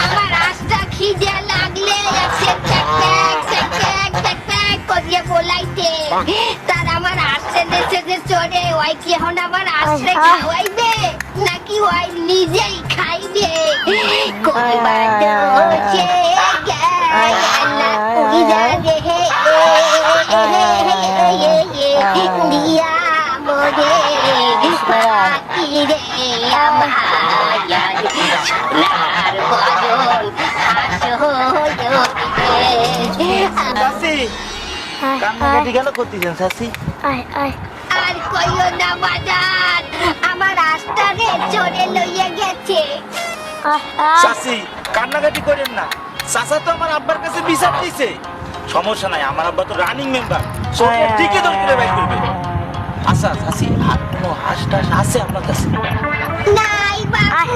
আমার আশটা খিদে লাগলে করিয়ে বলাইতে তার আমার আসছে দেশে যে চড়ে ওই কি এখন আমার আসছে খাওয়াইবে নাকি ওই নিজেই খাইবে কইবার দোষে গেলা উড়া রে দিয়া মোরে বাকি রে আমার সোনার বদন চাচি কান্নাকাটি গেল করতেছেন চাচি? আর কইও না বাজার আমার আস্তারে চড়ে লইয়া গেছে চাচি কান্নাকাটি করেন না, চাচা তো আমার আব্বার কাছে বিচার দিছে। সমস্যা নাই, আমার আব্বা তো রানিং মেম্বার, সরকার ঠিকই দর করে বাইক করবে। আচ্ছা চাচি, আর কোনো হাঁস টাস আছে আপনার কাছে? নাই বাপু